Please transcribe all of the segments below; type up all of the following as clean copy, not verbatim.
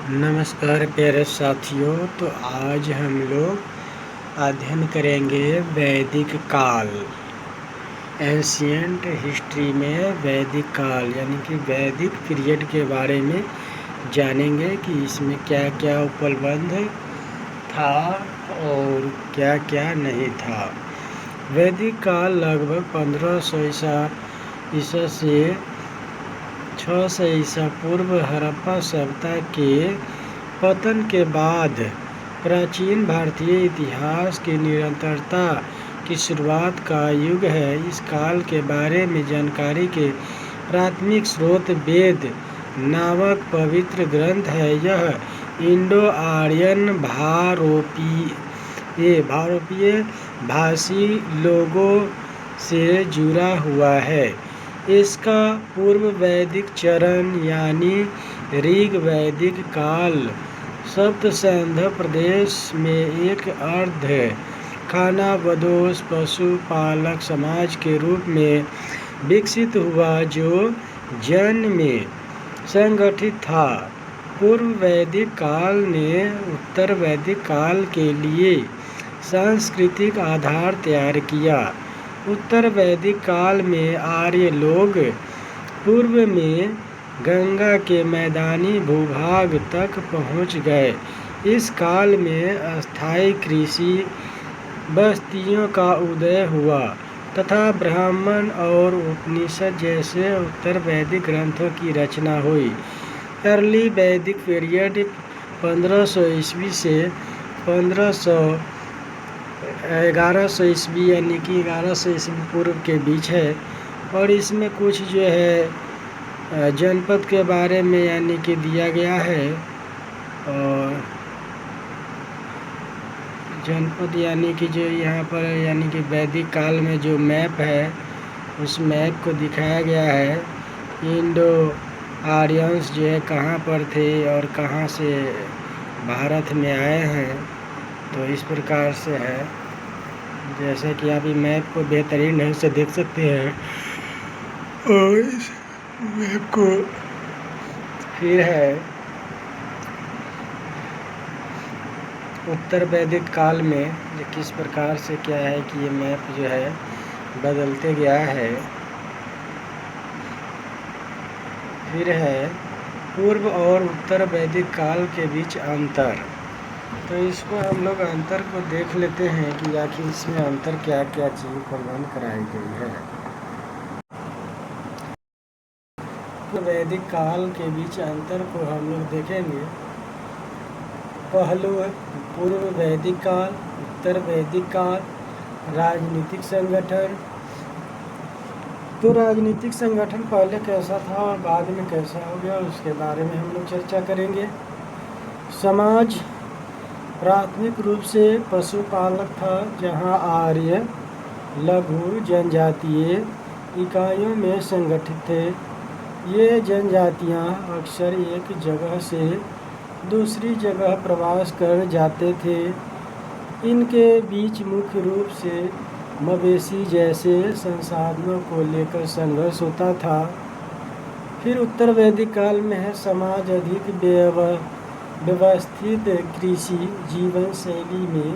नमस्कार प्यारे साथियों। तो आज हम लोग अध्ययन करेंगे वैदिक काल। एंशियंट हिस्ट्री में वैदिक काल यानी कि वैदिक पीरियड के बारे में जानेंगे कि इसमें क्या क्या उपलब्ध था और क्या क्या नहीं था। वैदिक काल लगभग 1500 ईसा से 600 ईसा पूर्व हड़प्पा सभ्यता के पतन के बाद प्राचीन भारतीय इतिहास की निरंतरता की शुरुआत का युग है। इस काल के बारे में जानकारी के प्राथमिक स्रोत वेद नामक पवित्र ग्रंथ है। यह इंडो आर्यन भारोपीय भाषी लोगों से जुड़ा हुआ है। इसका पूर्व वैदिक चरण यानी ऋग वैदिक काल सप्त सिंधु प्रदेश में एक अर्ध खानाबदोश पशुपालक समाज के रूप में विकसित हुआ जो जन में संगठित था। पूर्व वैदिक काल ने उत्तर वैदिक काल के लिए सांस्कृतिक आधार तैयार किया। उत्तर वैदिक काल में आर्य लोग पूर्व में गंगा के मैदानी भूभाग तक पहुंच गए। इस काल में स्थायी कृषि बस्तियों का उदय हुआ तथा ब्राह्मण और उपनिषद जैसे उत्तर वैदिक ग्रंथों की रचना हुई। अर्ली वैदिक पीरियड 1500 ईस्वी से 1100 ईस्वी यानी कि 1100 ईस्वी पूर्व के बीच है। और इसमें कुछ जो है जनपद के बारे में यानी कि दिया गया है। और जनपद यानी कि जो यहाँ पर यानी कि वैदिक काल में जो मैप है उस मैप को दिखाया गया है। इंडो आर्यंस जो है कहाँ पर थे और कहाँ से भारत में आए हैं, तो इस प्रकार से है। जैसे कि आप मैप को बेहतरीन ढंग से देख सकते हैं। और इस मैप को फिर है उत्तर वैदिक काल में किस प्रकार से क्या है कि ये मैप जो है बदलते गया है। फिर है पूर्व और उत्तर वैदिक काल के बीच अंतर। तो इसको हम लोग अंतर को देख लेते हैं कि आखिर इसमें अंतर क्या क्या चीज़ प्रदान कराई गई है। वैदिक काल के बीच अंतर को हम लोग देखेंगे। पहलू पूर्व वैदिक काल, उत्तर वैदिक काल, राजनीतिक संगठन। तो राजनीतिक संगठन पहले कैसा था और बाद में कैसा हो गया उसके बारे में हम लोग चर्चा करेंगे। समाज प्राथमिक रूप से पशुपालक था, जहां आर्य लघु जनजातीय इकाइयों में संगठित थे। ये जनजातियां अक्सर एक जगह से दूसरी जगह प्रवास कर जाते थे। इनके बीच मुख्य रूप से मवेशी जैसे संसाधनों को लेकर संघर्ष होता था। फिर उत्तर वैदिक काल में है समाज अधिक व्यवस्थित कृषि जीवन शैली में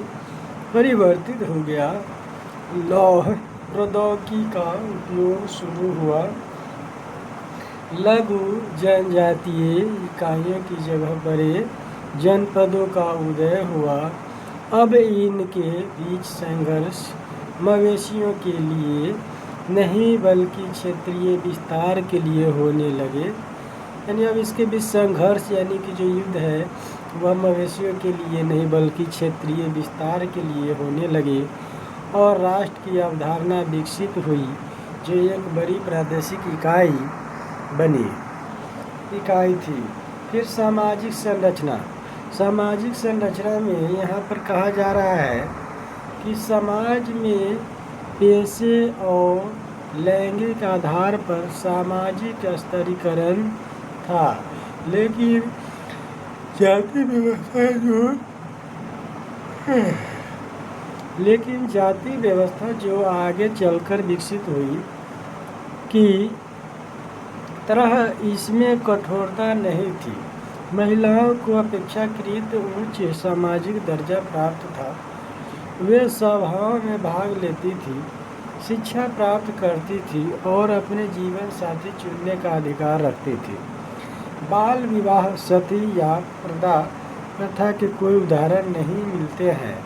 परिवर्तित हो गया। लौह प्रौद्योगिकी का उपयोग शुरू हुआ। लघु जनजातीय इकाइयों की जगह बड़े जनपदों का उदय हुआ। अब इनके बीच संघर्ष मवेशियों के लिए नहीं बल्कि क्षेत्रीय विस्तार के लिए होने लगे। यानी अब इसके बीच संघर्ष यानी कि जो युद्ध है वह मवेशियों के लिए नहीं बल्कि क्षेत्रीय विस्तार के लिए होने लगे। और राष्ट्र की अवधारणा विकसित हुई जो एक बड़ी प्रादेशिक इकाई थी। फिर सामाजिक संरचना में यहाँ पर कहा जा रहा है कि समाज में पेशे और लैंगिक आधार पर सामाजिक स्तरीकरण था, लेकिन जाति व्यवस्था जो आगे चलकर विकसित हुई की तरह इसमें कठोरता नहीं थी। महिलाओं को अपेक्षाकृत उच्च सामाजिक दर्जा प्राप्त था। वे सभाओं में भाग लेती थी, शिक्षा प्राप्त करती थी और अपने जीवन साथी चुनने का अधिकार रखती थी। बाल विवाह, सती या प्रदा प्रथा के कोई उदाहरण नहीं मिलते हैं।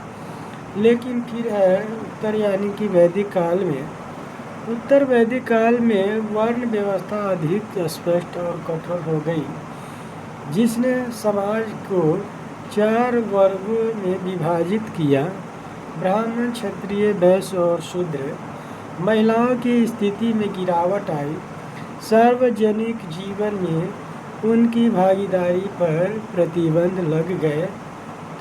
लेकिन फिर है उत्तर यानी कि वैदिक काल में। उत्तर वैदिक काल में वर्ण व्यवस्था अधिक स्पष्ट और कठोर हो गई, जिसने समाज को 4 वर्गों में विभाजित किया: ब्राह्मण, क्षत्रिय, वैश्य और शूद्र। महिलाओं की स्थिति में गिरावट आई। सार्वजनिक जीवन में उनकी भागीदारी पर प्रतिबंध लग गए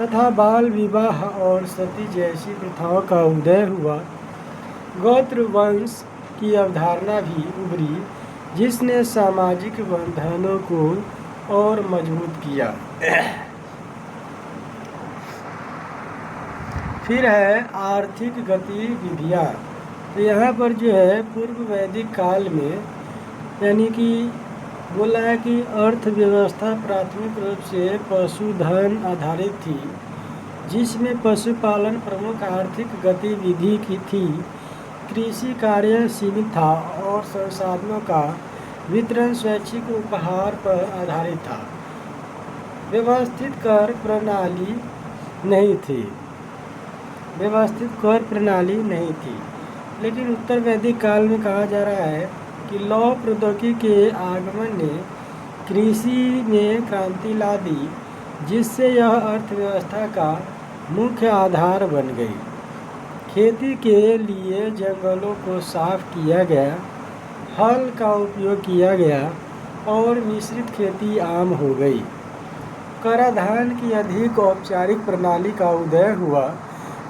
तथा बाल विवाह और सती जैसी प्रथाओं का उदय हुआ। गोत्र वंश की अवधारणा भी उभरी, जिसने सामाजिक बंधनों को और मजबूत किया। फिर है आर्थिक गतिविधियाँ। तो यहाँ पर जो है पूर्व वैदिक काल में यानी कि बोला है कि अर्थव्यवस्था प्राथमिक रूप से पशुधन आधारित थी, जिसमें पशुपालन प्रमुख आर्थिक गतिविधि की थी। कृषि कार्य सीमित था और संसाधनों का वितरण स्वैच्छिक उपहार पर आधारित था। व्यवस्थित कर प्रणाली नहीं थी। लेकिन उत्तर वैदिक काल में कहा जा रहा है कि लौह प्रौद्योगिकी के आगमन ने कृषि में क्रांति ला दी, जिससे यह अर्थव्यवस्था का मुख्य आधार बन गई। खेती के लिए जंगलों को साफ किया गया, हल का उपयोग किया गया और मिश्रित खेती आम हो गई। कराधान की अधिक औपचारिक प्रणाली का उदय हुआ,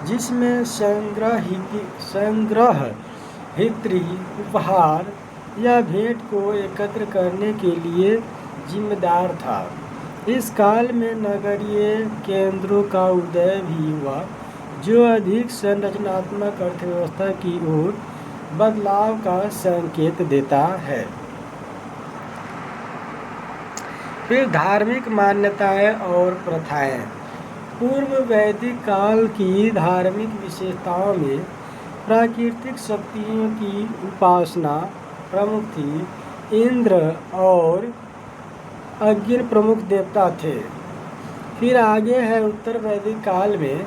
जिसमें संग्रहित्री उपहार या भेंट को एकत्र करने के लिए जिम्मेदार था। इस काल में नगरीय केंद्रों का उदय भी हुआ, जो अधिक संरचनात्मक अर्थव्यवस्था की ओर बदलाव का संकेत देता है। फिर धार्मिक मान्यताएं और प्रथाएं। पूर्व वैदिक काल की धार्मिक विशेषताओं में प्राकृतिक शक्तियों की उपासना प्रमुख थी। इंद्र और अग्नि प्रमुख देवता थे। फिर आगे है उत्तर वैदिक काल में।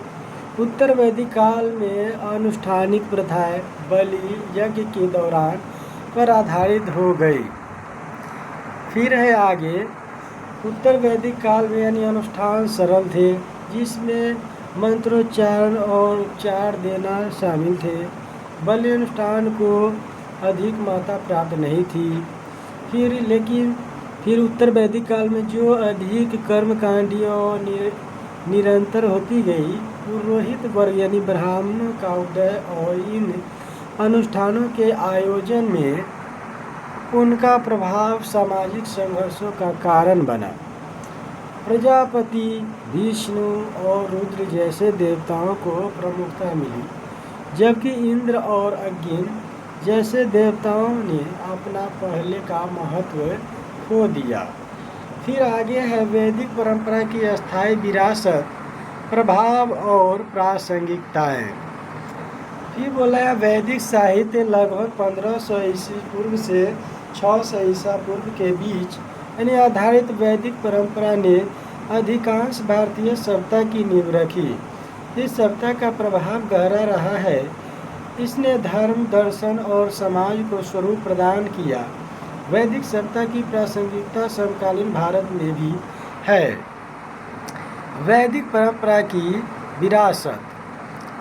उत्तर वैदिक काल में अनुष्ठानिक प्रथाएं बलि यज्ञ के दौरान पर आधारित हो गई। फिर है आगे उत्तर वैदिक काल में यानी अनुष्ठान सरल थे, जिसमें मंत्रोच्चारण और उपचार देना शामिल थे। बलि अनुष्ठान को अधिक महत्ता प्राप्त नहीं थी। फिर उत्तर वैदिक काल में जो अधिक कर्मकांडी और निरंतर होती गई, पुरोहित वर्ग यानी ब्राह्मणों का उदय और इन अनुष्ठानों के आयोजन में उनका प्रभाव सामाजिक संघर्षों का कारण बना। प्रजापति, विष्णु और रुद्र जैसे देवताओं को प्रमुखता मिली, जबकि इंद्र और अग्नि जैसे देवताओं ने अपना पहले का महत्व खो दिया। फिर आगे है वैदिक परंपरा की अस्थायी विरासत, प्रभाव और प्रासंगिकताएं। फिर बोला है वैदिक साहित्य लगभग 1500 ईसा पूर्व से 600 ईसा पूर्व के बीच यानी आधारित वैदिक परंपरा ने अधिकांश भारतीय सभ्यता की नींव रखी। इस सभ्यता का प्रभाव गहरा रहा है। इसने धर्म, दर्शन और समाज को स्वरूप प्रदान किया। वैदिक सभ्यता की प्रासंगिकता समकालीन भारत में भी है। वैदिक परंपरा की विरासत।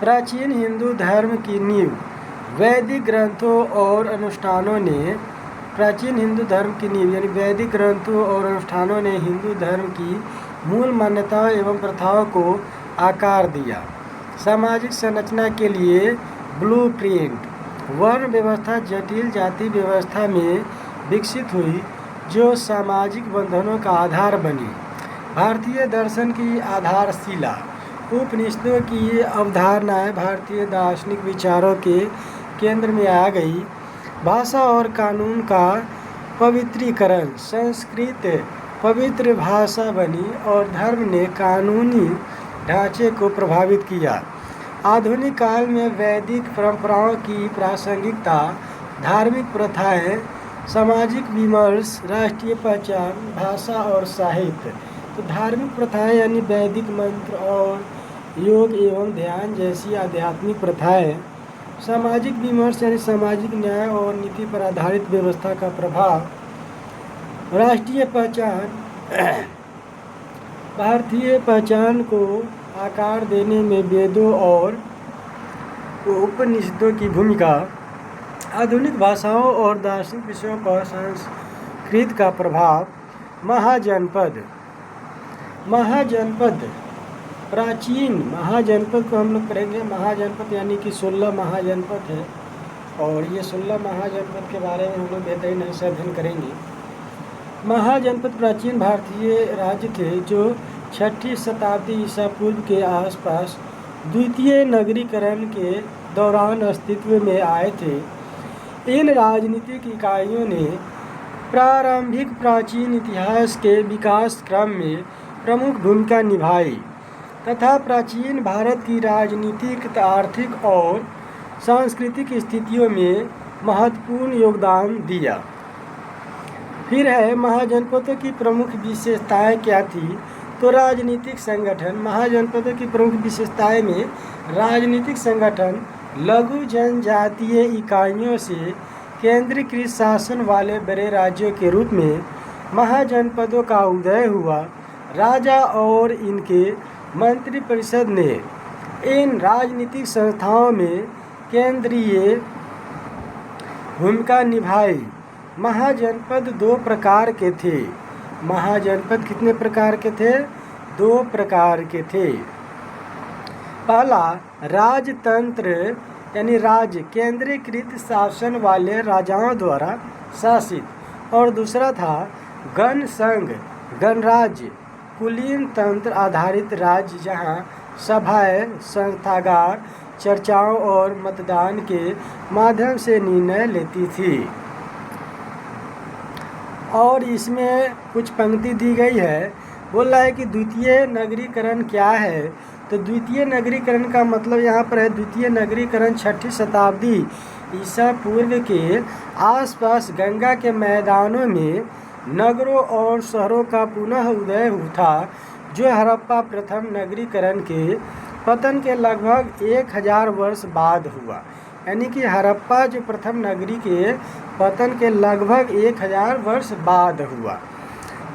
प्राचीन हिंदू धर्म की नींव। वैदिक ग्रंथों और अनुष्ठानों ने प्राचीन हिंदू धर्म की नींव यानी वैदिक ग्रंथों और अनुष्ठानों ने हिंदू धर्म की मूल मान्यताओं एवं प्रथाओं को आकार दिया। सामाजिक संरचना के लिए ब्लूप्रिंट। वर्ण व्यवस्था जटिल जाति व्यवस्था में विकसित हुई, जो सामाजिक बंधनों का आधार बनी। भारतीय दर्शन की आधारशिला। उपनिषदों की अवधारणाएं भारतीय दार्शनिक विचारों के केंद्र में आ गई। भाषा और कानून का पवित्रीकरण। संस्कृत पवित्र भाषा बनी और धर्म ने कानूनी ढांचे को प्रभावित किया। आधुनिक काल में वैदिक परंपराओं की प्रासंगिकता, धार्मिक प्रथाएं, सामाजिक विमर्श, राष्ट्रीय पहचान, भाषा और साहित्य। तो धार्मिक प्रथाएं यानी वैदिक मंत्र और योग एवं ध्यान जैसी आध्यात्मिक प्रथाएं, सामाजिक विमर्श यानी सामाजिक न्याय और नीति पर आधारित व्यवस्था का प्रभाव, राष्ट्रीय पहचान, भारतीय पहचान को आकार देने में वेदों और उपनिषदों की भूमिका, आधुनिक भाषाओं और दार्शनिक विषयों पर संस्कृत का प्रभाव। महाजनपद प्राचीन महाजनपद को हम लोग पढ़ेंगे। महाजनपद यानी कि 16 महाजनपद है और ये 16 महाजनपद के बारे में हम लोग बेहतरीन अध्ययन करेंगे। महाजनपद प्राचीन भारतीय राज्य थे जो 6ठी शताब्दी ईसा पूर्व के आसपास द्वितीय नगरीकरण के दौरान अस्तित्व में आए थे। इन राजनीतिक इकाइयों ने प्रारंभिक प्राचीन इतिहास के विकास क्रम में प्रमुख भूमिका निभाई तथा प्राचीन भारत की राजनीतिक, आर्थिक और सांस्कृतिक स्थितियों में महत्वपूर्ण योगदान दिया। फिर है महाजनपदों की प्रमुख विशेषताएं क्या थी। तो राजनीतिक संगठन, महाजनपदों की प्रमुख विशेषताएं में राजनीतिक संगठन, लघु जनजातीय इकाइयों से केंद्रीकृत शासन वाले बड़े राज्यों के रूप में महाजनपदों का उदय हुआ। राजा और इनके मंत्रिपरिषद ने इन राजनीतिक संस्थाओं में केंद्रीय भूमिका निभाई। महाजनपद 2 प्रकार के थे। महाजनपद कितने प्रकार के थे? 2 प्रकार के थे। पहला राजतंत्र यानी राज्य, केंद्रीकृत शासन वाले राजाओं द्वारा शासित, और दूसरा था गणसंघ, गणराज्य, कुलीन तंत्र आधारित राज्य जहां सभाएं, संस्थागार, चर्चाओं और मतदान के माध्यम से निर्णय लेती थी। और इसमें कुछ पंक्ति दी गई है, बोल रहा है कि द्वितीय नगरीकरण क्या है। तो द्वितीय नगरीकरण का मतलब यहाँ पर है द्वितीय नगरीकरण 6ठी शताब्दी ईसा पूर्व के आसपास गंगा के मैदानों में नगरों और शहरों का पुनः उदय हुआ था, जो हड़प्पा प्रथम नगरीकरण के पतन के लगभग 1000 वर्ष बाद हुआ। यानी कि हड़प्पा जो प्रथम नगरी के पतन के लगभग 1000 वर्ष बाद हुआ।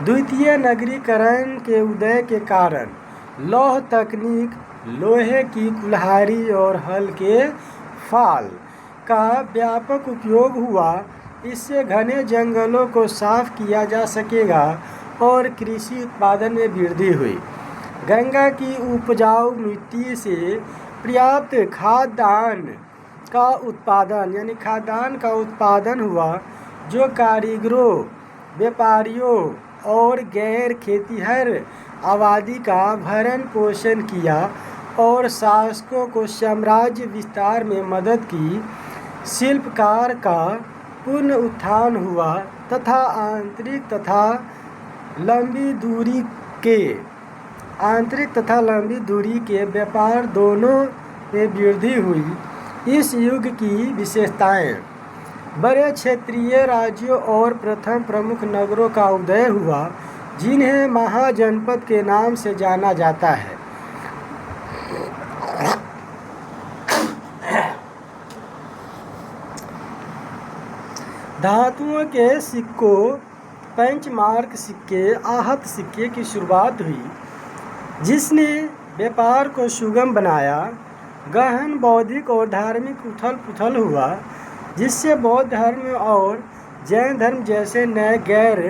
द्वितीय नगरीकरण के उदय के कारण लौह तकनीक, लोहे की कुल्हाड़ी और हल के फाल का व्यापक उपयोग हुआ। इससे घने जंगलों को साफ किया जा सकेगा और कृषि उत्पादन में वृद्धि हुई। गंगा की उपजाऊ मिट्टी से पर्याप्त खाद्यान्न का उत्पादन यानी खाद्यान्न का उत्पादन हुआ, जो कारीगरों, व्यापारियों और गैर खेतिहर आबादी का भरण पोषण किया और शासकों को साम्राज्य विस्तार में मदद की। शिल्पकार का पुनः उत्थान हुआ तथा आंतरिक तथा लंबी दूरी के व्यापार दोनों में वृद्धि हुई। इस युग की विशेषताएं: बड़े क्षेत्रीय राज्यों और प्रथम प्रमुख नगरों का उदय हुआ, जिन्हें महाजनपद के नाम से जाना जाता है। धातुओं के सिक्कों, पंचमार्क सिक्के, आहत सिक्के की शुरुआत हुई, जिसने व्यापार को सुगम बनाया। गहन बौद्धिक और धार्मिक उथल पुथल हुआ, जिससे बौद्ध धर्म और जैन धर्म जैसे नए गैर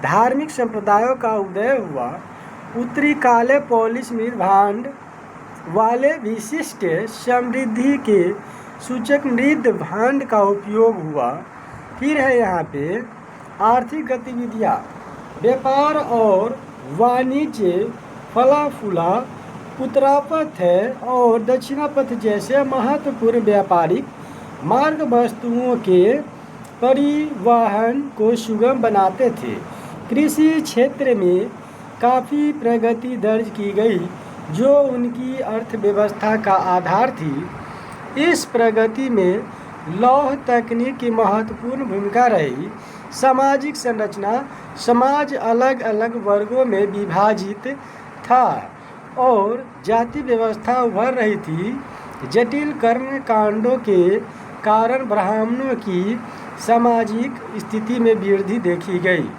धार्मिक संप्रदायों का उदय हुआ। उत्तरी काले पॉलिश मृद भांड वाले विशिष्ट समृद्धि के सूचक मृद भांड का उपयोग हुआ। फिर है यहाँ पे आर्थिक गतिविधियाँ, व्यापार और वाणिज्य फला फूला। उत्तरापथ है और दक्षिणापथ जैसे महत्वपूर्ण व्यापारिक मार्ग वस्तुओं के परिवहन को सुगम बनाते थे। कृषि क्षेत्र में काफ़ी प्रगति दर्ज की गई, जो उनकी अर्थव्यवस्था का आधार थी। इस प्रगति में लौह तकनीक की महत्वपूर्ण भूमिका रही। सामाजिक संरचना, समाज अलग अलग वर्गों में विभाजित था और जाति व्यवस्था उभर रही थी। जटिल कर्मकांडों के कारण ब्राह्मणों की सामाजिक स्थिति में वृद्धि देखी गई।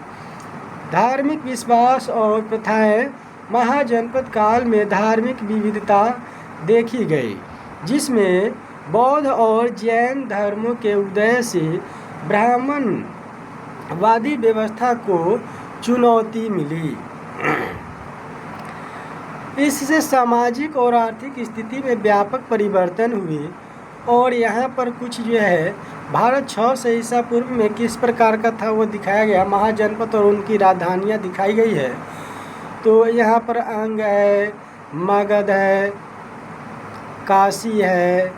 धार्मिक विश्वास और प्रथाएं, महाजनपद काल में धार्मिक विविधता देखी गई, जिसमें बौद्ध और जैन धर्मों के उदय से ब्राह्मणवादी व्यवस्था को चुनौती मिली। इससे सामाजिक और आर्थिक स्थिति में व्यापक परिवर्तन हुए। और यहाँ पर कुछ जो है भारत 600 ईसा पूर्व में किस प्रकार का था वो दिखाया गया। महाजनपद और उनकी राजधानियाँ दिखाई गई है। तो यहाँ पर अंग है, मगध है, काशी है,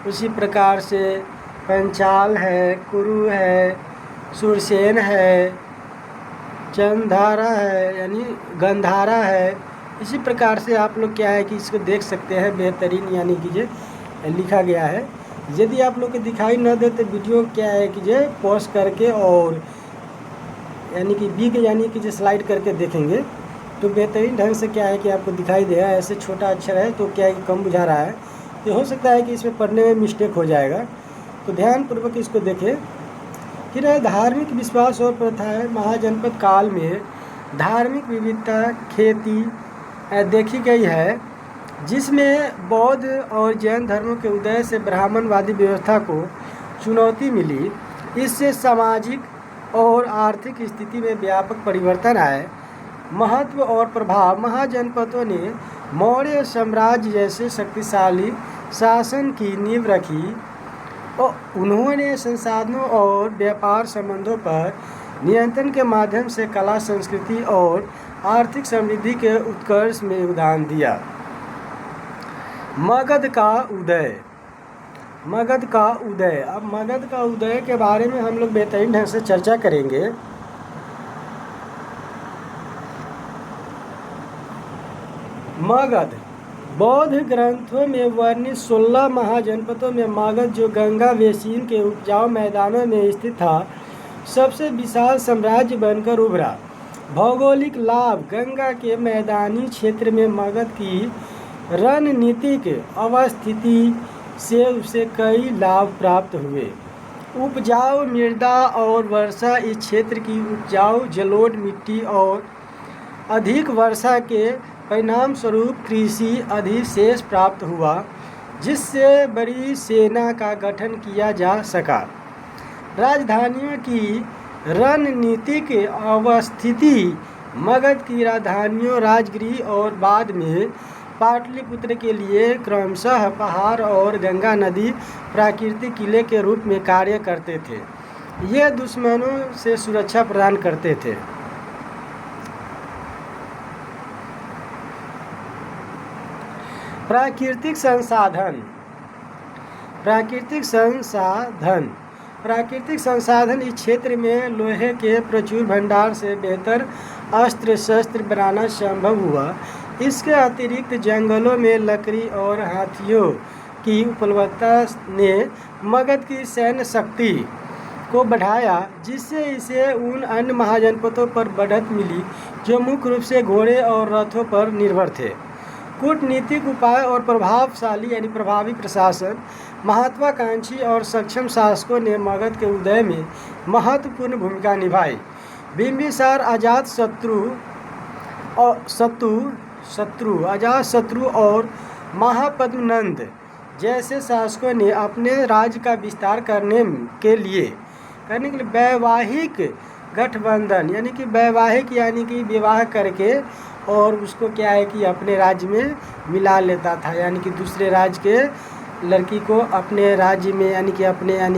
उसी प्रकार से पंचाल है, कुरु है, सुरसेन है, चंधारा है यानी गंधारा है। इसी प्रकार से आप लोग क्या है कि इसको देख सकते हैं बेहतरीन यानी कि जो लिखा गया है। यदि आप लोग को दिखाई न दे तो वीडियो क्या है कि जो पॉज करके और यानी कि यानी कि जो स्लाइड करके देखेंगे तो बेहतरीन ढंग से क्या है कि आपको दिखाई देगा। ऐसे छोटा अक्षर है तो क्या है कि कम बुझा रहा है, तो हो सकता है कि इसमें पढ़ने में मिस्टेक हो जाएगा। तो ध्यानपूर्वक इसको देखें। फिर है धार्मिक विश्वास और प्रथाएं। महाजनपद काल में धार्मिक विविधता खेती देखी गई है, जिसमें बौद्ध और जैन धर्मों के उदय से ब्राह्मणवादी व्यवस्था को चुनौती मिली। इससे सामाजिक और आर्थिक स्थिति में व्यापक परिवर्तन आए। महत्व और प्रभाव, महाजनपदों ने मौर्य साम्राज्य जैसे शक्तिशाली शासन की नींव रखी और उन्होंने संसाधनों और व्यापार संबंधों पर नियंत्रण के माध्यम से कला, संस्कृति और आर्थिक समृद्धि के उत्कर्ष में योगदान दिया। मगध का उदय। मगध का उदय। अब मगध का उदय के बारे में हम लोग बेहतरीन ढंग से चर्चा करेंगे। मगध बौद्ध ग्रंथों में वर्णित 16 महाजनपदों में मगध, जो गंगा बेसिन के उपजाऊ मैदानों में स्थित था, सबसे विशाल साम्राज्य बनकर उभरा। भौगोलिक लाभ। गंगा के मैदानी क्षेत्र में मगध की रणनीतिक अवस्थिति से उसे कई लाभ प्राप्त हुए। उपजाऊ मृदा और वर्षा। इस क्षेत्र की उपजाऊ जलोढ़ मिट्टी और अधिक वर्षा के परिणाम स्वरूप कृषि अधिशेष प्राप्त हुआ, जिससे बड़ी सेना का गठन किया जा सका। राजधानियों की रणनीतिक अवस्थिति। मगध की राजधानियों राजगृह और बाद में पाटलिपुत्र के लिए क्रमशः पहाड़ और गंगा नदी प्राकृतिक किले के रूप में कार्य करते थे। ये दुश्मनों से सुरक्षा प्रदान करते थे। प्राकृतिक संसाधन। प्राकृतिक संसाधन। प्राकृतिक संसाधन। इस क्षेत्र में लोहे के प्रचुर भंडार से बेहतर अस्त्र शस्त्र बनाना संभव हुआ। इसके अतिरिक्त जंगलों में लकड़ी और हाथियों की उपलब्धता ने मगध की सैन्य शक्ति को बढ़ाया, जिससे इसे उन अन्य महाजनपदों पर बढ़त मिली जो मुख्य रूप से घोड़े और रथों पर निर्भर थे। कूटनीतिक उपाय और प्रभावशाली यानी प्रभावी प्रशासन। महत्वाकांक्षी और सक्षम शासकों ने मगध के उदय में महत्वपूर्ण भूमिका निभाई। बिंबिसार, अजातशत्रु और महापद्मनंद जैसे शासकों ने अपने राज्य का विस्तार करने के लिए वैवाहिक गठबंधन यानी कि विवाह करके और उसको क्या है कि अपने राज्य में मिला लेता था, यानी कि दूसरे राज्य के लड़की को अपने राज्य में यानी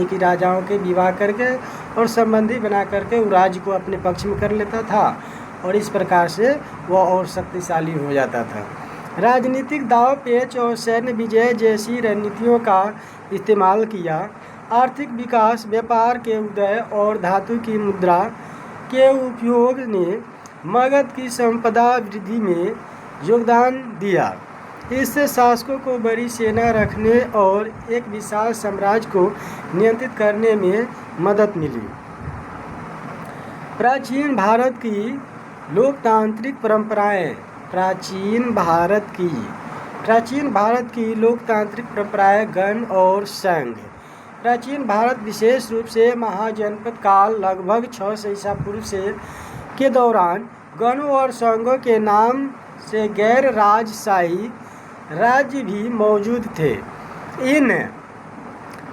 कि राजाओं के विवाह करके और संबंधी बना करके वो राज्य को अपने पक्ष में कर लेता था और इस प्रकार से वह और शक्तिशाली हो जाता था। राजनीतिक दाव पेच और सैन्य विजय जैसी रणनीतियों का इस्तेमाल किया। आर्थिक विकास, व्यापार के उदय और धातु की मुद्रा के उपयोग ने मगध की संपदा वृद्धि में योगदान दिया। इससे शासकों को बड़ी सेना रखने और एक विशाल साम्राज्य को नियंत्रित करने में मदद मिली। प्राचीन भारत की लोकतांत्रिक परंपराएं। प्राचीन भारत की लोकतांत्रिक परंपराएं गण और संघ। प्राचीन भारत विशेष रूप से महाजनपद काल लगभग 600 ईसा पूर्व से के दौरान गणों और संघों के नाम से गैर राजशाही राज्य भी मौजूद थे। इन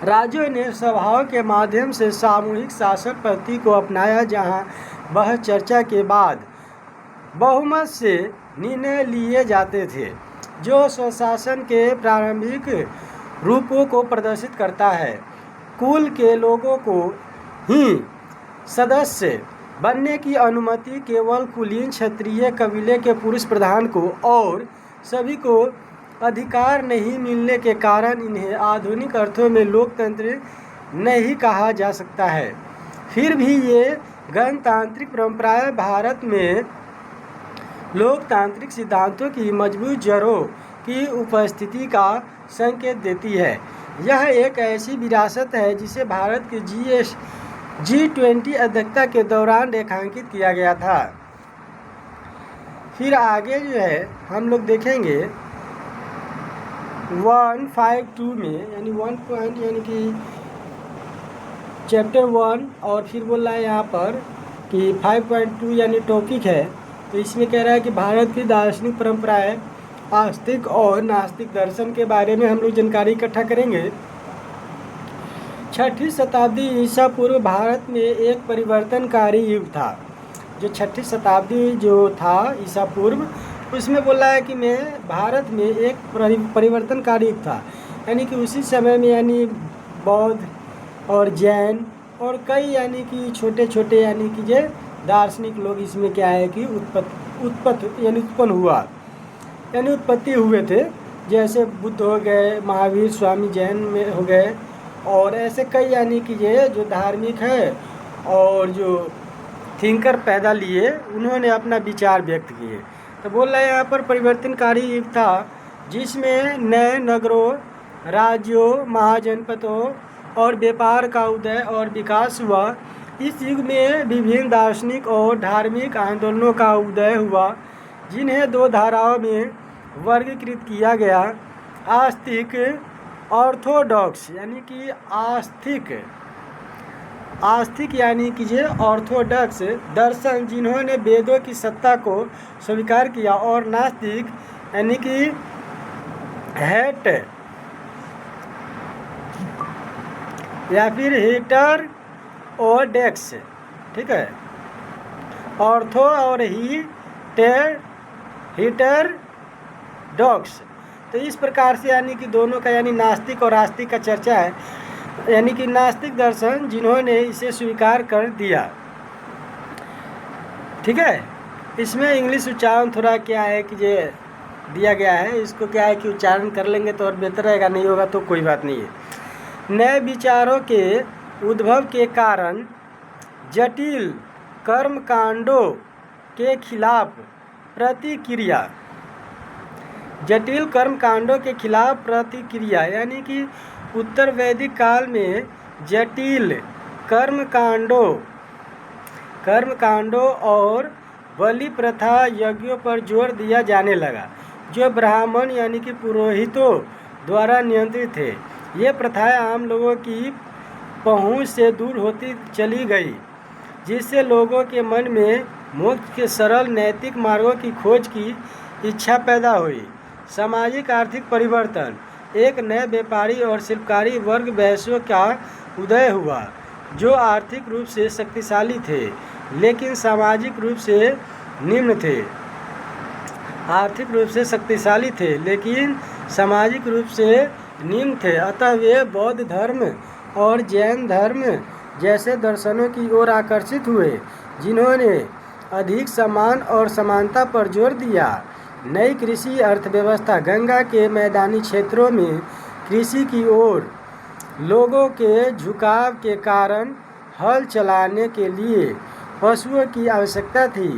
राज्यों ने सभाओं के माध्यम से सामूहिक शासन पद्धति को अपनाया, जहां बहस चर्चा के बाद बहुमत से निर्णय लिए जाते थे, जो स्वशासन के प्रारंभिक रूपों को प्रदर्शित करता है। कुल के लोगों को ही सदस्य बनने की अनुमति केवल कुलीन क्षत्रिय कबीले के पुरुष प्रधान को और सभी को अधिकार नहीं मिलने के कारण इन्हें आधुनिक अर्थों में लोकतंत्र नहीं कहा जा सकता है। फिर भी ये गणतांत्रिक परंपराएं भारत में लोकतांत्रिक सिद्धांतों की मजबूत जड़ों की उपस्थिति का संकेत देती है। यह एक ऐसी विरासत है जिसे भारत की G20 अध्यक्षता के दौरान रेखांकित किया गया था। फिर आगे जो है हम लोग देखेंगे 152 में, यानी 1 पॉइंट यानी कि चैप्टर 1, और फिर बोल रहा है यहाँ पर कि 5.2 यानी टॉपिक है। तो इसमें कह रहा है कि भारत की दार्शनिक परंपराएं, आस्तिक और नास्तिक दर्शन के बारे में हम लोग जानकारी इकट्ठा करेंगे। 6वीं शताब्दी ईसा पूर्व भारत में एक परिवर्तनकारी युग था। जो 6वीं शताब्दी जो था ईसा पूर्व, उसमें बोला है कि भारत में एक परिवर्तनकारी युग था, यानी कि उसी समय में यानी बौद्ध और जैन और कई यानी कि छोटे छोटे यानी कि जो दार्शनिक लोग इसमें क्या है कि उत्पत्ति हुए थे। जैसे बुद्ध हो गए, महावीर, स्वामी जैन में हो गए, और ऐसे कई यानी कि ये जो धार्मिक है और जो थिंकर पैदा लिए, उन्होंने अपना विचार व्यक्त किए। तो बोल रहे हैं यहाँ पर परिवर्तनकारी युग था जिसमें नए नगरों, राज्यों, महाजनपदों और व्यापार का उदय और विकास हुआ। इस युग में विभिन्न दार्शनिक और धार्मिक आंदोलनों का उदय हुआ, जिन्हें दो धाराओं में वर्गीकृत किया गया। आस्तिक, ऑर्थोडॉक्स यानी कि आस्तिक यानी कि ये ऑर्थोडॉक्स दर्शन, जिन्होंने वेदों की सत्ता को स्वीकार किया, और नास्तिक यानी कि हेट या फिर हेटेरोडॉक्स, ठीक है, ऑर्थो और हेटेरोडॉक्स। तो इस प्रकार से यानी कि दोनों का यानी नास्तिक और आस्तिक का चर्चा है, यानी कि नास्तिक दर्शन जिन्होंने इसे स्वीकार कर दिया। ठीक है, इसमें इंग्लिश उच्चारण थोड़ा क्या है कि ये दिया गया है, इसको क्या है कि उच्चारण कर लेंगे तो और बेहतर रहेगा, नहीं होगा तो कोई बात नहीं है। नए विचारों के उद्भव के कारण जटिल कर्मकांडों के खिलाफ प्रतिक्रिया, यानी कि उत्तर वैदिक काल में जटिल कर्मकांडों और बलि प्रथा यज्ञों पर जोर दिया जाने लगा, जो ब्राह्मण यानी कि पुरोहितों द्वारा नियंत्रित थे। ये प्रथाएं आम लोगों की पहुंच से दूर होती चली गई, जिससे लोगों के मन में मोक्ष के सरल नैतिक मार्गों की खोज की इच्छा पैदा हुई। सामाजिक आर्थिक परिवर्तन, एक नए व्यापारी और शिल्पकारी वर्ग वैश्यों का उदय हुआ, जो आर्थिक रूप से शक्तिशाली थे लेकिन सामाजिक रूप से निम्न थे। आर्थिक रूप से शक्तिशाली थे लेकिन सामाजिक रूप से निम्न थे। अतः वे बौद्ध धर्म और जैन धर्म जैसे दर्शनों की ओर आकर्षित हुए, जिन्होंने अधिक समान और समानता पर जोर दिया। नई कृषि अर्थव्यवस्था, गंगा के मैदानी क्षेत्रों में कृषि की ओर लोगों के झुकाव के कारण हल चलाने के लिए पशुओं की आवश्यकता थी।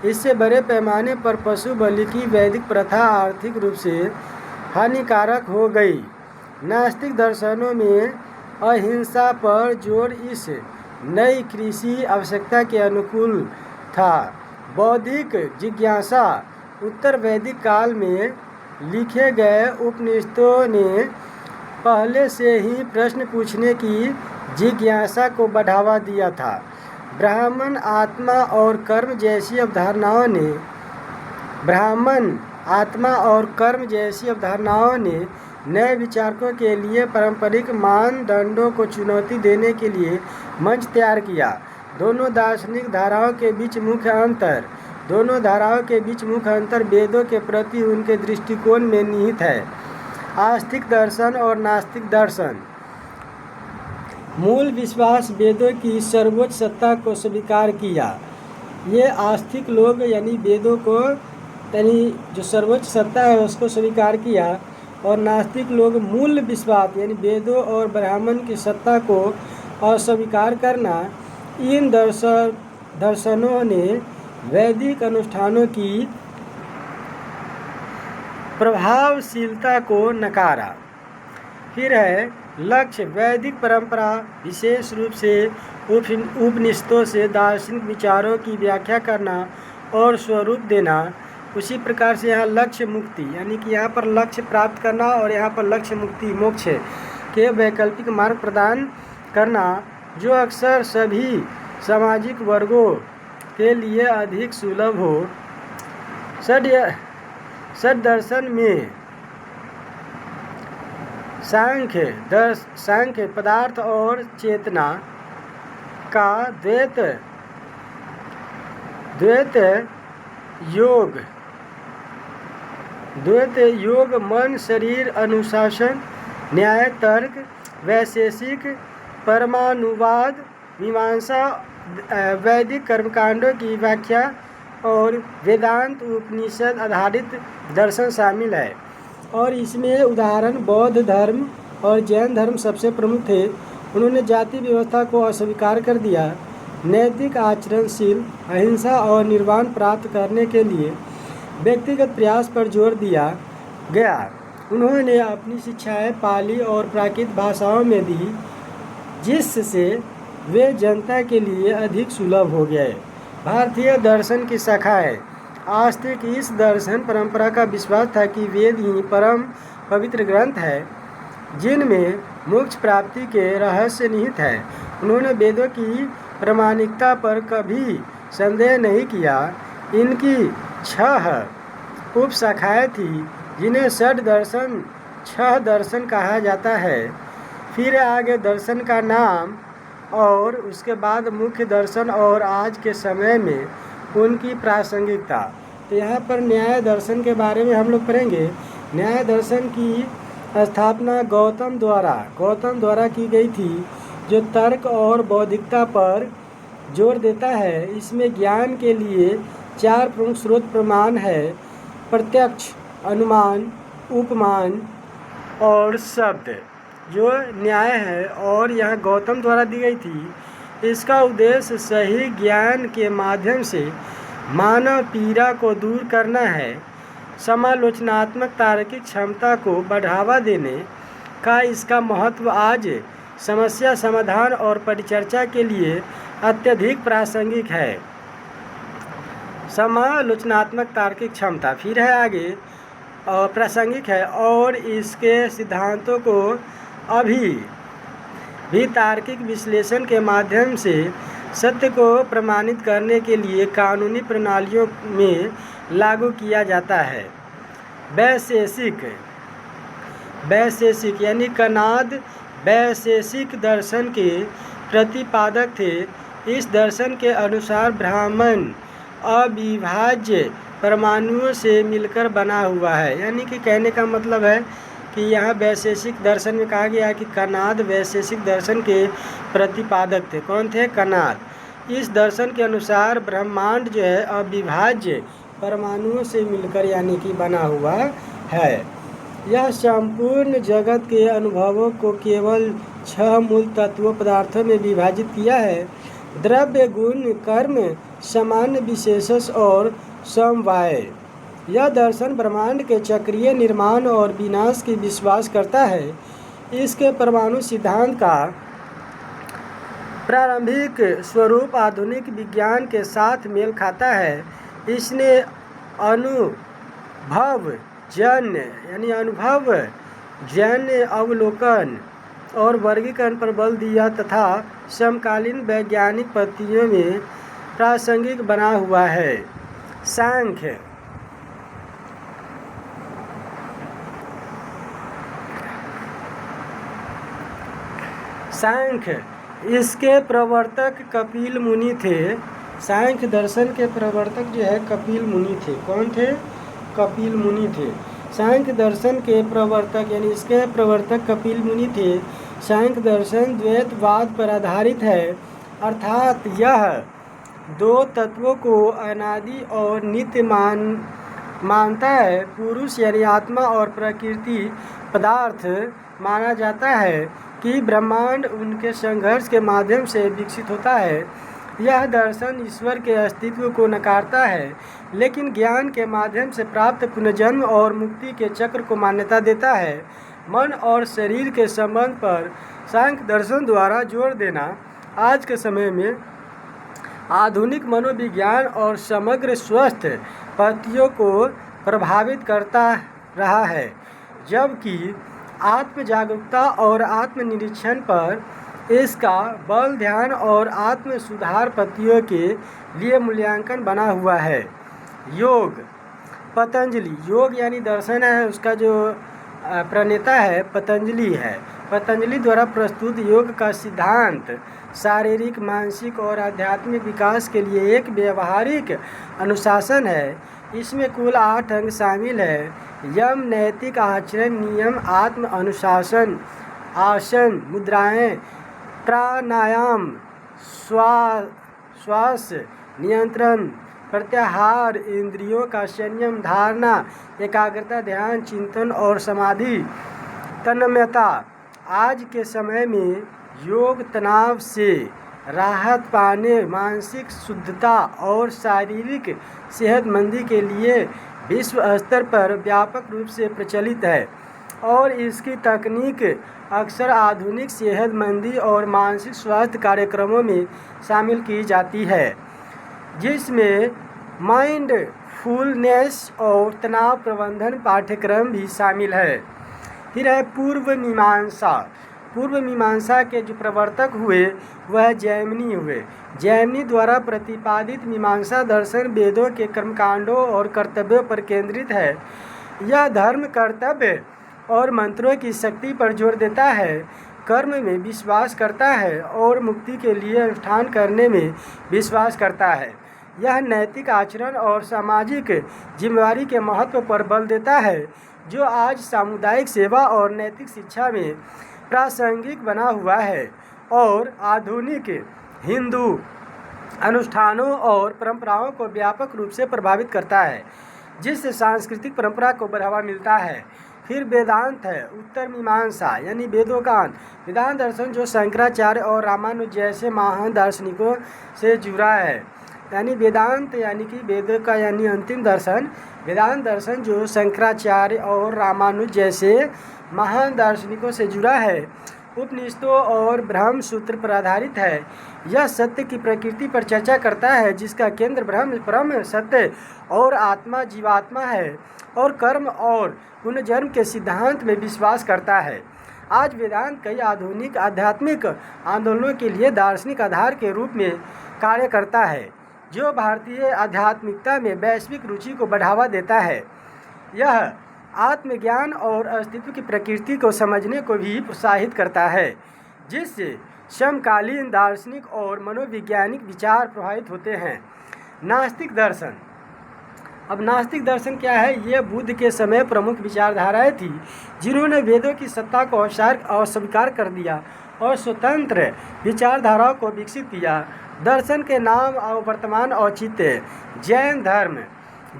इससे बड़े पैमाने पर पशु बलि की वैदिक प्रथा आर्थिक रूप से हानिकारक हो गई। नास्तिक दर्शनों में अहिंसा पर जोर इस नई कृषि आवश्यकता के अनुकूल था। बौद्धिक जिज्ञासा उत्तर वैदिक काल में लिखे गए उपनिषदों ने पहले से ही प्रश्न पूछने की जिज्ञासा को बढ़ावा दिया था। ब्राह्मण आत्मा और कर्म जैसी अवधारणाओं ने नए विचारकों के लिए पारंपरिक मानदंडों को चुनौती देने के लिए मंच तैयार किया। दोनों धाराओं के बीच मुख्य अंतर वेदों के प्रति उनके दृष्टिकोण में निहित है। आस्तिक दर्शन और नास्तिक दर्शन। मूल विश्वास वेदों की सर्वोच्च सत्ता को स्वीकार किया। ये आस्तिक लोग यानी वेदों को जो सर्वोच्च सत्ता है उसको स्वीकार किया, और नास्तिक लोग मूल विश्वास यानी वेदों और ब्राह्मण की सत्ता को अस्वीकार करना। इन दर्शनों ने वैदिक अनुष्ठानों की प्रभावशीलता को नकारा। फिर है लक्ष्य। वैदिक परंपरा विशेष रूप से उपनिषदों से दार्शनिक विचारों की व्याख्या करना और स्वरूप देना। उसी प्रकार से यहाँ लक्ष्य मुक्ति यानी कि यहाँ पर लक्ष्य प्राप्त करना और यहाँ पर लक्ष्य मुक्ति मोक्ष के वैकल्पिक मार्ग प्रदान करना, जो अक्सर सभी सामाजिक वर्गों के लिए अधिक सुलभ हो। षड दर्शन में सांख्य पदार्थ और चेतना का द्वैत योग मन शरीर अनुशासन न्याय तर्क वैशेषिक परमाणुवाद मीमांसा वैदिक कर्मकांडों की व्याख्या और वेदांत उपनिषद आधारित दर्शन शामिल है। और इसमें उदाहरण बौद्ध धर्म और जैन धर्म सबसे प्रमुख थे। उन्होंने जाति व्यवस्था को अस्वीकार कर दिया। नैतिक आचरणशील अहिंसा और निर्वाण प्राप्त करने के लिए व्यक्तिगत प्रयास पर जोर दिया गया। उन्होंने अपनी शिक्षाएं पाली और प्राकृत भाषाओं में दी, जिससे वे जनता के लिए अधिक सुलभ हो गए। भारतीय दर्शन की शाखाएं। आस्तिक इस दर्शन परंपरा का विश्वास था कि वेद ही परम पवित्र ग्रंथ है जिनमें मोक्ष प्राप्ति के रहस्य निहित है। उन्होंने वेदों की प्रामाणिकता पर कभी संदेह नहीं किया। इनकी 6 उपशाखाएं थी जिन्हें षड दर्शन 6 दर्शन कहा जाता है। फिर आगे दर्शन का नाम और उसके बाद मुख्य दर्शन और आज के समय में उनकी प्रासंगिकता। तो यहाँ पर न्याय दर्शन के बारे में हम लोग पढ़ेंगे। न्याय दर्शन की स्थापना गौतम द्वारा की गई थी, जो तर्क और बौद्धिकता पर जोर देता है। इसमें ज्ञान के लिए 4 प्रमुख स्रोत प्रमाण है: प्रत्यक्ष, अनुमान, उपमान और शब्द, जो न्याय है और यह गौतम द्वारा दी गई थी। इसका उद्देश्य सही ज्ञान के माध्यम से मानव पीड़ा को दूर करना है। समालोचनात्मक तार्किक क्षमता को बढ़ावा देने का इसका महत्व आज समस्या समाधान और परिचर्चा के लिए अत्यधिक प्रासंगिक है। समालोचनात्मक तार्किक क्षमता फिर है आगे और प्रासंगिक है, और इसके सिद्धांतों को अभी भी तार्किक विश्लेषण के माध्यम से सत्य को प्रमाणित करने के लिए कानूनी प्रणालियों में लागू किया जाता है। वैशेषिक यानी कनाद वैशेषिक दर्शन के प्रतिपादक थे। इस दर्शन के अनुसार ब्रह्मांड अविभाज्य परमाणुओं से मिलकर बना हुआ है। यानी कि कहने का मतलब है कि यहाँ वैशेषिक दर्शन में कहा गया कि कनाद वैशेषिक दर्शन के प्रतिपादक थे। कौन थे? कनाद। इस दर्शन के अनुसार ब्रह्मांड जो है अविभाज्य परमाणुओं से मिलकर यानी कि बना हुआ है। यह संपूर्ण जगत के अनुभवों को केवल 6 मूल तत्वों पदार्थों में विभाजित किया है, द्रव्य, गुण, कर्म, सामान्य, विशेषस और समवाय। यह दर्शन ब्रह्मांड के चक्रीय निर्माण और विनाश की विश्वास करता है। इसके परमाणु सिद्धांत का प्रारंभिक स्वरूप आधुनिक विज्ञान के साथ मेल खाता है। इसने अनुभवजन्य अवलोकन और वर्गीकरण पर बल दिया तथा समकालीन वैज्ञानिक पद्धतियों में प्रासंगिक बना हुआ है। सांख्य इसके प्रवर्तक कपिल मुनि थे। सांख्य दर्शन के प्रवर्तक जो है कपिल मुनि थे। कौन थे? कपिल मुनि थे। सांख्य दर्शन के प्रवर्तक यानी इसके प्रवर्तक कपिल मुनि थे। सांख्य दर्शन द्वैतवाद पर आधारित है, अर्थात यह दो तत्वों को अनादि और नित्य मानता है। पुरुष यानी आत्मा और प्रकृति पदार्थ माना जाता है कि ब्रह्मांड उनके संघर्ष के माध्यम से विकसित होता है। यह दर्शन ईश्वर के अस्तित्व को नकारता है, लेकिन ज्ञान के माध्यम से प्राप्त पुनर्जन्म और मुक्ति के चक्र को मान्यता देता है। मन और शरीर के संबंध पर सांख्य दर्शन द्वारा जोर देना आज के समय में आधुनिक मनोविज्ञान और समग्र स्वस्थ पद्धतियों को प्रभावित करता रहा है, जबकि आत्म जागरूकता और आत्मनिरीक्षण पर इसका बल ध्यान और आत्म सुधार पद्धतियों के लिए मूल्यांकन बना हुआ है। योग पतंजलि, योग यानी दर्शन है, उसका जो प्रणेता है पतंजलि है। पतंजलि द्वारा प्रस्तुत योग का सिद्धांत शारीरिक, मानसिक और आध्यात्मिक विकास के लिए एक व्यवहारिक अनुशासन है। इसमें कुल 8 अंग शामिल है: यम, नैतिक आचरण, नियम, आत्म अनुशासन, आसन, मुद्राएं, प्राणायाम, श्वास नियंत्रण, प्रत्याहार, इंद्रियों का संयम, धारणा, एकाग्रता, ध्यान, चिंतन और समाधि, तन्मयता। आज के समय में योग तनाव से राहत पाने, मानसिक शुद्धता और शारीरिक सेहतमंदी के लिए विश्व स्तर पर व्यापक रूप से प्रचलित है और इसकी तकनीक अक्सर आधुनिक सेहतमंदी और मानसिक स्वास्थ्य कार्यक्रमों में शामिल की जाती है, जिसमें माइंडफुलनेस और तनाव प्रबंधन पाठ्यक्रम भी शामिल है। फिर है पूर्व मीमांसा। पूर्व मीमांसा के जो प्रवर्तक हुए वह जैमिनी हुए। जैमिनी द्वारा प्रतिपादित मीमांसा दर्शन वेदों के कर्मकांडों और कर्तव्यों पर केंद्रित है। यह धर्म, कर्तव्य और मंत्रों की शक्ति पर जोर देता है, कर्म में विश्वास करता है और मुक्ति के लिए अनुष्ठान करने में विश्वास करता है। यह नैतिक आचरण और सामाजिक जिम्मेदारी के महत्व पर बल देता है, जो आज सामुदायिक सेवा और नैतिक शिक्षा में प्रासंगिक बना हुआ है और आधुनिक हिंदू अनुष्ठानों और परंपराओं को व्यापक रूप से प्रभावित करता है, जिससे सांस्कृतिक परंपरा को बढ़ावा मिलता है। फिर वेदांत है, उत्तर मीमांसा यानी वेदोकांत। वेदांत दर्शन जो शंकराचार्य और रामानुज जैसे महान दार्शनिकों से जुड़ा है, यानी वेदांत यानी कि वेद का यानी अंतिम दर्शन। वेदांत दर्शन जो शंकराचार्य और रामानुज जैसे महान दार्शनिकों से जुड़ा है, उपनिषदों और ब्रह्म सूत्र पर आधारित है। यह सत्य की प्रकृति पर चर्चा करता है, जिसका केंद्र ब्रह्म सत्य और आत्मा जीवात्मा है, और कर्म और पुनर्जन्म के सिद्धांत में विश्वास करता है। आज वेदांत कई आधुनिक आध्यात्मिक आंदोलनों के लिए दार्शनिक आधार के रूप में कार्य करता है, जो भारतीय आध्यात्मिकता में वैश्विक रुचि को बढ़ावा देता है। यह आत्मज्ञान और अस्तित्व की प्रकृति को समझने को भी प्रोत्साहित करता है, जिससे समकालीन दार्शनिक और मनोवैज्ञानिक विचार प्रभावित होते हैं। नास्तिक दर्शन। अब नास्तिक दर्शन क्या है? ये बुद्ध के समय प्रमुख विचारधाराएं थी, जिन्होंने वेदों की सत्ता को अस्वीकार कर दिया और स्वतंत्र विचारधाराओं को विकसित किया। दर्शन के नाम और वर्तमान औचित्य। जैन धर्म।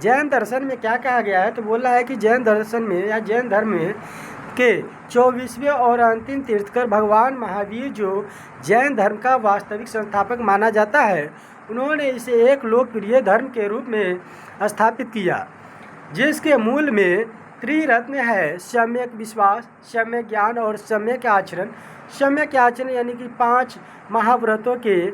जैन दर्शन में क्या कहा गया है? तो बोला है कि जैन दर्शन में या जैन धर्म में के 24वें और अंतिम तीर्थंकर भगवान महावीर, जो जैन धर्म का वास्तविक संस्थापक माना जाता है, उन्होंने इसे एक लोकप्रिय धर्म के रूप में स्थापित किया, जिसके मूल में त्रिरत्न है: सम्यक विश्वास, सम्यक ज्ञान और सम्यक आचरण। सम्यक आचरण यानी कि 5 महाव्रतों के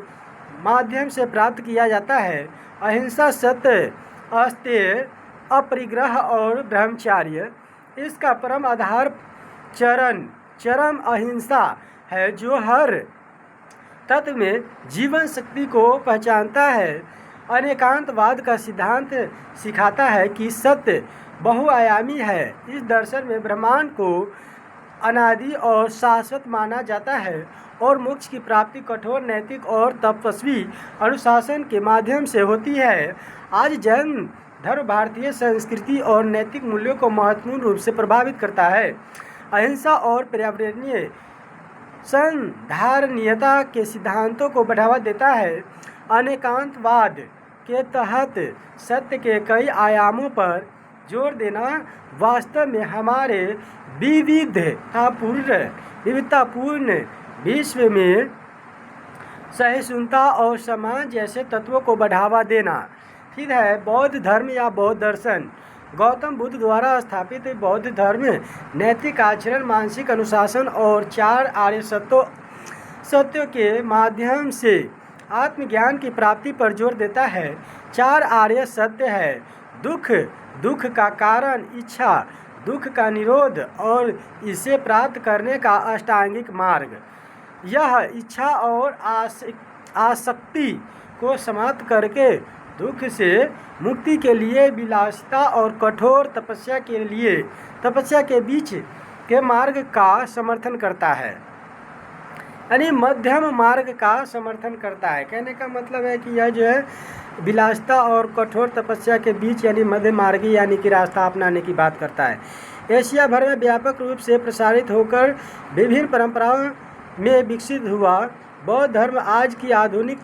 माध्यम से प्राप्त किया जाता है: अहिंसा, सत्य, अस्तेय, अपरिग्रह और ब्रह्मचर्य। इसका परम आधार चरम अहिंसा है, जो हर तत्व में जीवन शक्ति को पहचानता है। अनेकांतवाद का सिद्धांत सिखाता है कि सत्य बहुआयामी है। इस दर्शन में ब्रह्मांड को अनादि और शाश्वत माना जाता है और मोक्ष की प्राप्ति कठोर नैतिक और तपस्वी अनुशासन के माध्यम से होती है। आज जैन धर्म भारतीय संस्कृति और नैतिक मूल्यों को महत्वपूर्ण रूप से प्रभावित करता है। अहिंसा और पर्यावरणीय संधारणीयता के सिद्धांतों को बढ़ावा देता है। अनेकांतवाद के तहत सत्य के कई आयामों पर जोर देना वास्तव में हमारे विविधतापूर्ण विश्व में सहिष्णुता और समाज जैसे तत्वों को बढ़ावा देना। फिर है बौद्ध धर्म या बौद्ध दर्शन। गौतम बुद्ध द्वारा स्थापित बौद्ध धर्म नैतिक आचरण, मानसिक अनुशासन और 4 आर्य सत्यों के माध्यम से आत्मज्ञान की प्राप्ति पर जोर देता है। 4 आर्य सत्य है: दुख का कारण, इच्छा, दुख का निरोध और इसे प्राप्त करने का अष्टांगिक मार्ग। यह इच्छा और आसक्ति को समाप्त करके दुख से मुक्ति के लिए विलासिता और कठोर तपस्या के बीच के मार्ग का समर्थन करता है, यानी मध्यम मार्ग का समर्थन करता है। कहने का मतलब है कि यह जो है विलासिता और कठोर तपस्या के बीच यानी मध्य मार्गी यानी कि रास्ता अपनाने की बात करता है। एशिया भर में व्यापक रूप से प्रसारित होकर विभिन्न परंपराओं में विकसित हुआ बौद्ध धर्म आज की आधुनिक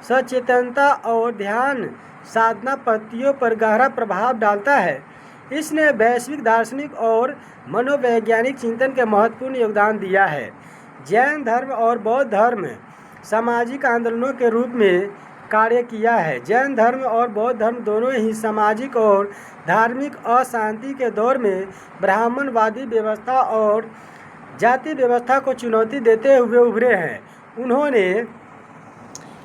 सचेतनता और ध्यान साधना पद्धतियों पर गहरा प्रभाव डालता है। इसने वैश्विक दार्शनिक और मनोवैज्ञानिक चिंतन के महत्वपूर्ण योगदान दिया है। जैन धर्म और बौद्ध धर्म सामाजिक आंदोलनों के रूप में कार्य किया है। जैन धर्म और बौद्ध धर्म दोनों ही सामाजिक और धार्मिक अशांति के दौर में ब्राह्मणवादी व्यवस्था और जाति व्यवस्था को चुनौती देते हुए उभरे हैं। उन्होंने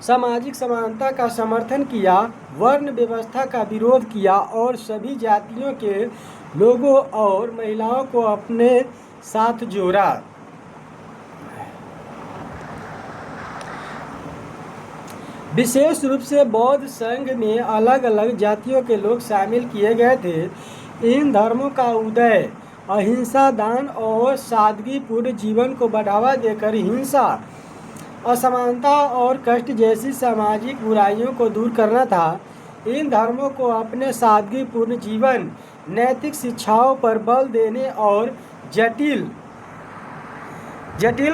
सामाजिक समानता का समर्थन किया, वर्ण व्यवस्था का विरोध किया और सभी जातियों के लोगों और महिलाओं को अपने साथ जोड़ा। विशेष रूप से बौद्ध संघ में अलग अलग जातियों के लोग शामिल किए गए थे। इन धर्मों का उदय अहिंसा, दान और सादगीपूर्ण जीवन को बढ़ावा देकर हिंसा, असमानता और कष्ट जैसी सामाजिक बुराइयों को दूर करना था। इन धर्मों को अपने सादगीपूर्ण जीवन, नैतिक शिक्षाओं पर बल देने और जटिल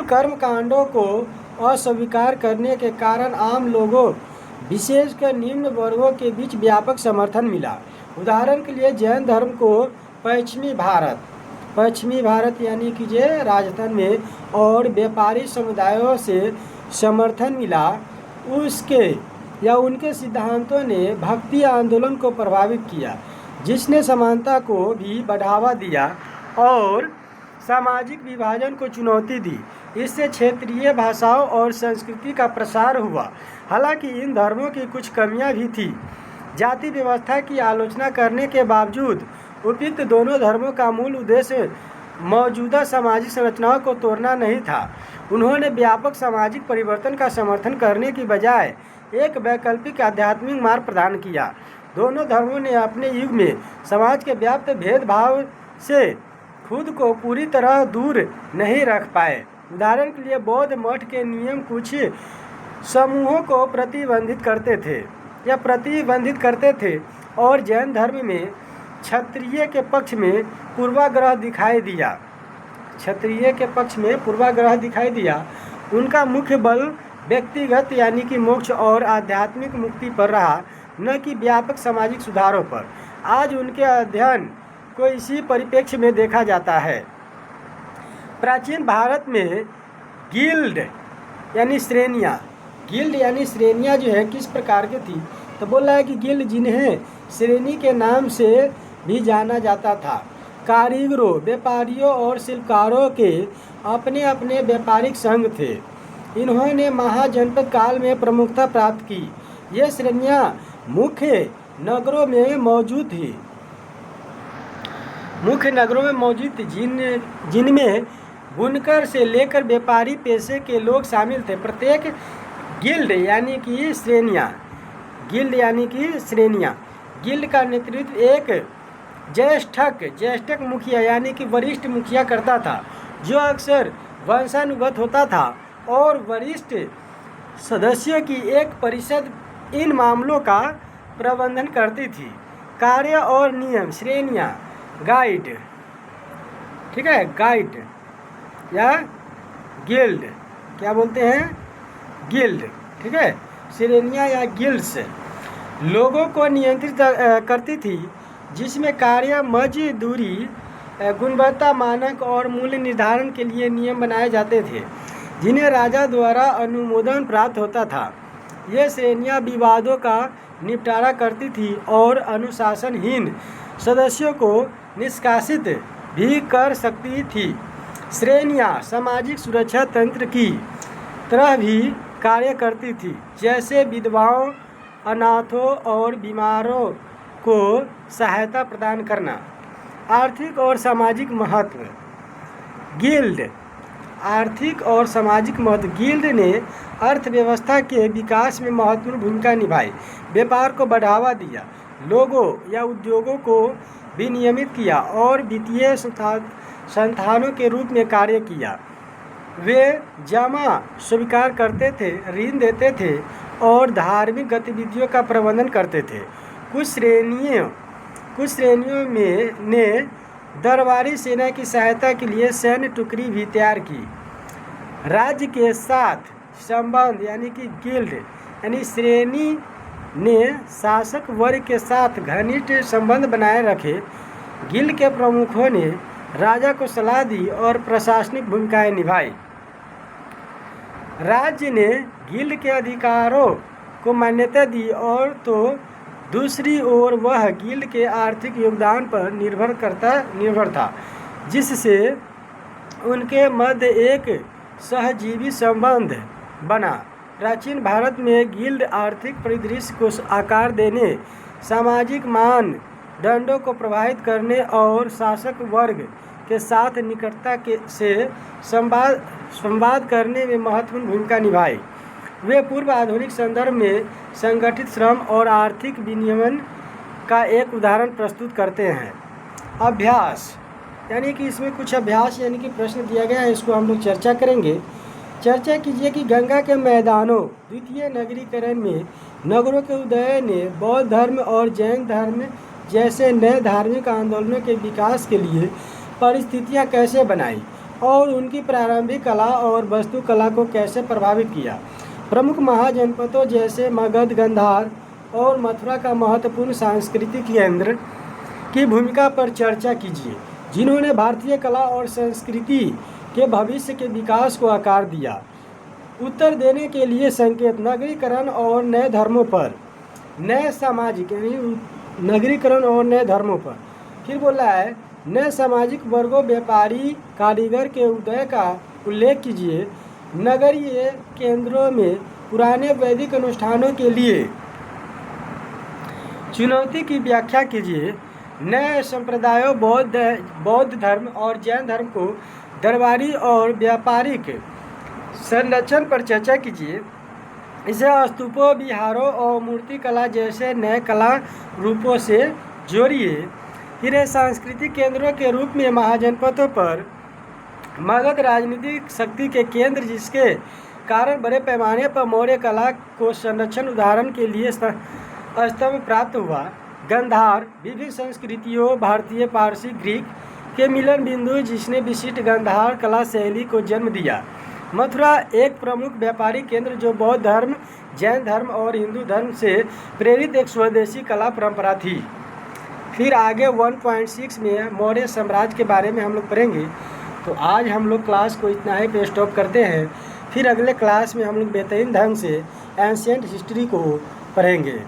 कर्मकांडों को अस्वीकार करने के कारण आम लोगों, विशेषकर निम्न वर्गों के बीच व्यापक समर्थन मिला। उदाहरण के लिए जैन धर्म को पश्चिमी भारत यानी कि राजस्थान में और व्यापारी समुदायों से समर्थन मिला। उनके सिद्धांतों ने भक्ति आंदोलन को प्रभावित किया, जिसने समानता को भी बढ़ावा दिया और सामाजिक विभाजन को चुनौती दी। इससे क्षेत्रीय भाषाओं और संस्कृति का प्रसार हुआ। हालांकि इन धर्मों की कुछ कमियां भी थी। जाति व्यवस्था की आलोचना करने के बावजूद उपयुक्त दोनों धर्मों का मूल उद्देश्य मौजूदा सामाजिक संरचनाओं को तोड़ना नहीं था। उन्होंने व्यापक सामाजिक परिवर्तन का समर्थन करने की बजाय एक वैकल्पिक आध्यात्मिक मार्ग प्रदान किया। दोनों धर्मों ने अपने युग में समाज के व्याप्त भेदभाव से खुद को पूरी तरह दूर नहीं रख पाए। उदाहरण के लिए बौद्ध मठ के नियम कुछ समूहों को प्रतिबंधित करते थे और जैन धर्म में क्षत्रिय के पक्ष में पूर्वाग्रह दिखाई दिया। उनका मुख्य बल व्यक्तिगत यानी कि मोक्ष और आध्यात्मिक मुक्ति पर रहा, न कि व्यापक सामाजिक सुधारों पर। आज उनके अध्ययन को इसी परिप्रेक्ष्य में देखा जाता है। प्राचीन भारत में गिल्ड यानी श्रेणियाँ जो है किस प्रकार की थी, तो बोल रहा है कि गिल्ड जिन्हें श्रेणी के नाम से भी जाना जाता था। कारीगरों, व्यापारियों और शिल्पकारों के अपने अपने व्यापारिक संघ थे। इन्होंने महाजनपद काल में प्रमुखता प्राप्त की। ये श्रेणियाँ मुख्य नगरों में मौजूद थी, जिनमें बुनकर से लेकर व्यापारी पेशे के लोग शामिल थे। प्रत्येक गिल्ड यानी कि श्रेणियाँ गिल्ड का नेतृत्व एक ज्येष्ठक मुखिया यानी कि वरिष्ठ मुखिया करता था, जो अक्सर वंशानुगत होता था, और वरिष्ठ सदस्यों की एक परिषद इन मामलों का प्रबंधन करती थी। कार्य और नियम श्रेणियाँ गाइड, ठीक है, गाइड या गिल्ड, क्या बोलते हैं, गिल्ड, ठीक है, श्रेणियाँ या गिल्ड्स लोगों को नियंत्रित करती थी, जिसमें कार्य, मजदूरी, गुणवत्ता मानक और मूल्य निर्धारण के लिए नियम बनाए जाते थे, जिन्हें राजा द्वारा अनुमोदन प्राप्त होता था। ये श्रेणियाँ विवादों का निपटारा करती थी और अनुशासनहीन सदस्यों को निष्कासित भी कर सकती थी। श्रेणियाँ सामाजिक सुरक्षा तंत्र की तरह भी कार्य करती थी, जैसे विधवाओं, अनाथों और बीमारों को सहायता प्रदान करना। आर्थिक और सामाजिक महत्व गिल्ड गिल्ड ने अर्थव्यवस्था के विकास में महत्वपूर्ण भूमिका निभाई, व्यापार को बढ़ावा दिया, लोगों या उद्योगों को विनियमित किया और वित्तीय संस्थानों के रूप में कार्य किया। वे जमा स्वीकार करते थे, ऋण देते थे और धार्मिक गतिविधियों का प्रबंधन करते थे। कुछ श्रेणियों में ने दरबारी सेना की सहायता के लिए सैन्य टुकड़ी भी तैयार की। राज्य के साथ संबंध यानी कि गिल्ड यानी श्रेणी ने शासक वर्ग के साथ घनिष्ठ संबंध बनाए रखे। गिल्ड के प्रमुखों ने राजा को सलाह दी और प्रशासनिक भूमिकाएं निभाई। राज्य ने गिल्ड के अधिकारों को मान्यता दी और तो दूसरी ओर वह गिल्ड के आर्थिक योगदान पर निर्भर था, जिससे उनके मध्य एक सहजीवी संबंध बना। प्राचीन भारत में गिल्ड आर्थिक परिदृश्य को आकार देने, सामाजिक मानदंडों को प्रभावित करने और शासक वर्ग के साथ निकटता से संवाद करने में महत्वपूर्ण भूमिका निभाई। वे पूर्व आधुनिक संदर्भ में संगठित श्रम और आर्थिक विनियमन का एक उदाहरण प्रस्तुत करते हैं। अभ्यास यानी कि इसमें कुछ अभ्यास यानी कि प्रश्न दिया गया है, इसको हम लोग चर्चा करेंगे। चर्चा कीजिए कि गंगा के मैदानों द्वितीय नगरीकरण में नगरों के उदय ने बौद्ध धर्म और जैन धर्म जैसे नए धार्मिक आंदोलनों के विकास के लिए परिस्थितियां कैसे बनाई और उनकी प्रारंभिक कला और वास्तुकला को कैसे प्रभावित किया। प्रमुख महाजनपदों जैसे मगध, गांधार और मथुरा का महत्वपूर्ण सांस्कृतिक केंद्र की भूमिका पर चर्चा कीजिए, जिन्होंने भारतीय कला और संस्कृति के भविष्य के विकास को आकार दिया। उत्तर देने के लिए संकेत नगरीकरण और नए धर्मों पर, नए सामाजिक यानी नगरीकरण और नए धर्मों पर। फिर बोला है नए सामाजिक वर्गों, व्यापारी, कारीगर के उदय का उल्लेख कीजिए। नगरीय केंद्रों में पुराने वैदिक अनुष्ठानों के लिए चुनौती की व्याख्या कीजिए। नए संप्रदायों बौद्ध धर्म और जैन धर्म को दरबारी और व्यापारिक संरक्षण पर चर्चा कीजिए। इसे स्तूपों, विहारों और मूर्ति कला जैसे नए कला रूपों से जोड़िए। फिर सांस्कृतिक केंद्रों के रूप में महाजनपदों पर मगध राजनीतिक शक्ति के केंद्र, जिसके कारण बड़े पैमाने पर मौर्य कला को संरक्षण उदाहरण के लिए स्तंभ प्राप्त हुआ। गांधार विभिन्न संस्कृतियों, भारतीय, पारसी, ग्रीक के मिलन बिंदु, जिसने विशिष्ट गांधार कला शैली को जन्म दिया। मथुरा एक प्रमुख व्यापारिक केंद्र, जो बौद्ध धर्म, जैन धर्म और हिंदू धर्म से प्रेरित एक स्वदेशी कला परंपरा थी। फिर आगे 1.6 में मौर्य साम्राज्य के बारे में हम लोग पढ़ेंगे। तो आज हम लोग क्लास को इतना ही पे स्टॉप करते हैं। फिर अगले क्लास में हम लोग बेहतरीन ढंग से एंशिएंट हिस्ट्री को पढ़ेंगे।